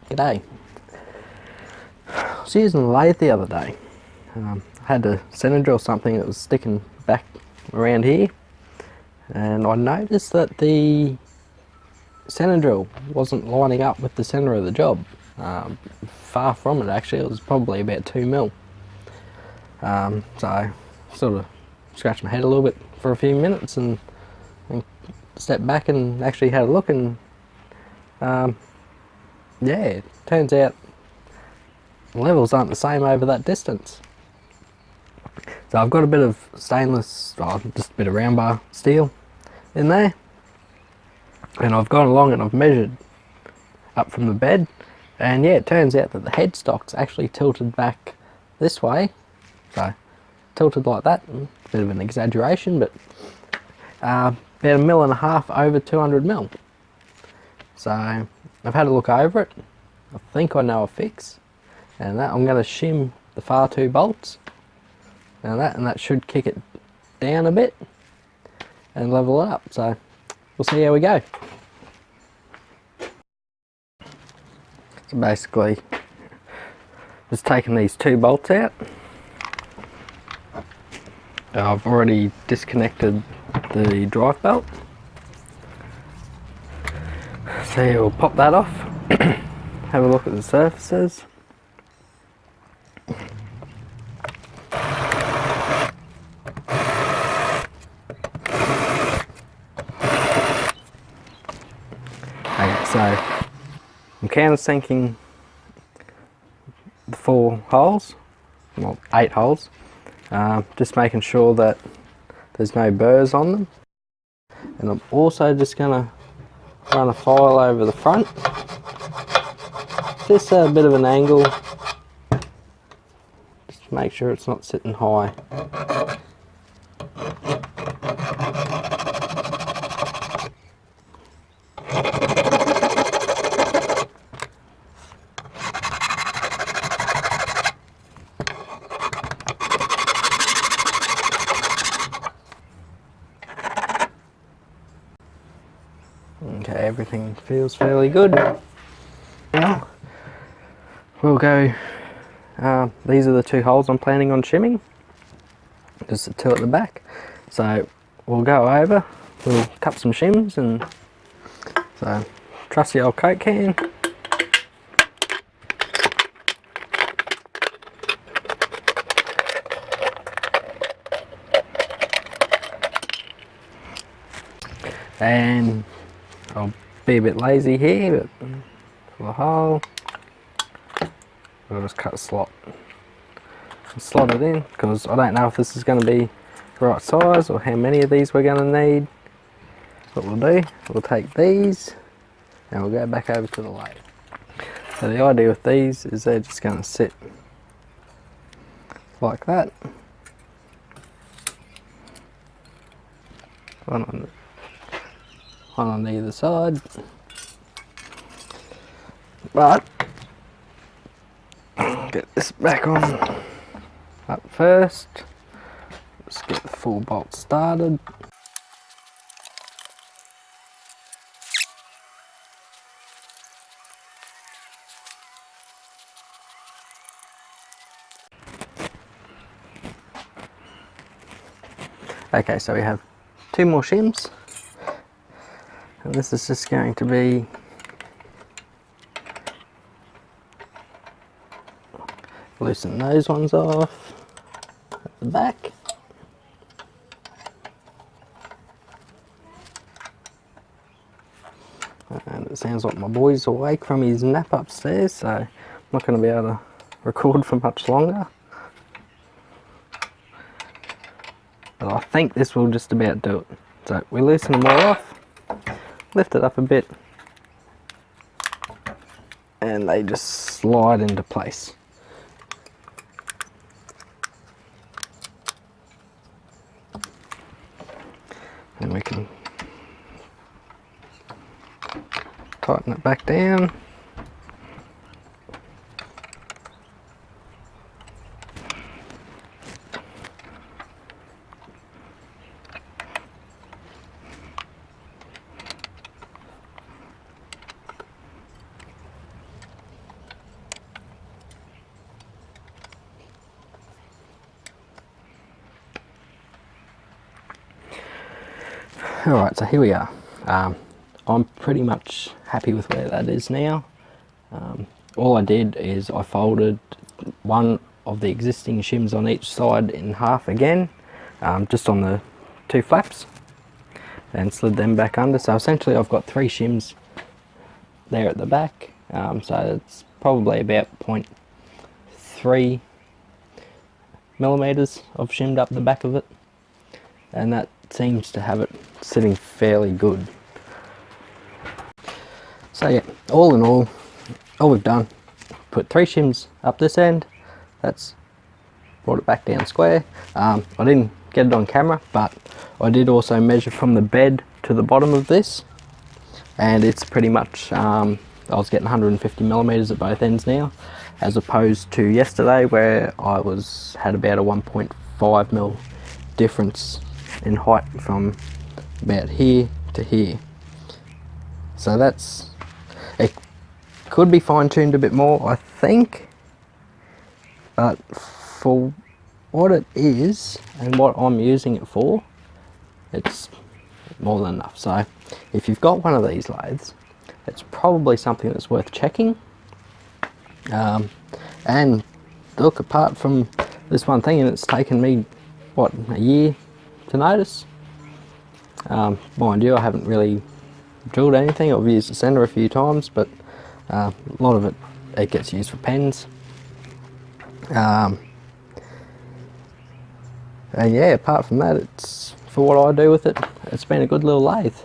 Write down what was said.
G'day. I was using the lathe the other day. I had a center drill something that was sticking back around here, and I noticed that the center drill wasn't lining up with the center of the job. Far from it actually, it was probably about 2 mil. So I sort of scratched my head a little bit for a few minutes and stepped back and actually had a look, and yeah, it turns out the levels aren't the same over that distance. So I've got a bit of stainless, just a bit of round bar steel in there, and I've gone along and I've measured up from the bed, and yeah, it turns out that the headstock's actually tilted back this way. So tilted like that, a bit of an exaggeration, but about 1.5 mil over 200 mil. So I've had a look over it. I think I know a fix, and that I'm going to shim the far 2 bolts, and that should kick it down a bit and level it up. So we'll see how we go. So basically, just taking these 2 bolts out. I've already disconnected the drive belt. So yeah, we'll pop that off, have a look at the surfaces. Okay, so I'm countersinking the 4 holes, well 8 holes, just making sure that there's no burrs on them. And I'm also just going to run a file over the front, just a bit of an angle, just to make sure it's not sitting high. Okay, everything feels fairly good. Now we'll go, these are the 2 holes I'm planning on shimming, just the 2 at the back. So we'll go over, we'll cut some shims, and so trusty old Coke can. And I'll be a bit lazy here, but for the hole, I'll just cut a slot and slot it in, because I don't know if this is going to be the right size or how many of these we're going to need. What we'll do, we'll take these and we'll go back over to the lathe. So the idea with these is they're just going to sit like that, one on either side. But get this back on up first. Let's get the full bolt started. Okay, so we have 2 more shims, and this is just going to be loosen those ones off at the back. And it sounds like my boy's awake from his nap upstairs, so I'm not going to be able to record for much longer. But I think this will just about do it. So we loosen them all off, lift it up a bit, and they just slide into place. And we can tighten it back down. Alright, so here we are. I'm pretty much happy with where that is now. All I did is I folded one of the existing shims on each side in half again, just on the two flaps, and slid them back under. So essentially I've got 3 shims there at the back, so it's probably about 0.3 millimeters I've shimmed up the back of it, and that seems to have it sitting fairly good. So yeah, all in all we've done, put 3 shims up this end, that's brought it back down square. I didn't get it on camera, but I did also measure from the bed to the bottom of this, and it's pretty much, I was getting 150 millimeters at both ends now, as opposed to yesterday where I had about a 1.5 mil difference in height from about here to here. So it could be fine-tuned a bit more, I think, but for what it is and what I'm using it for, it's more than enough. So if you've got one of these lathes, it's probably something that's worth checking. And look, apart from this one thing, and it's taken me what, a year to notice. Mind you, I haven't really drilled anything. I've used the center a few times, but a lot of it gets used for pens. And yeah, apart from that, it's, for what I do with it, it's been a good little lathe.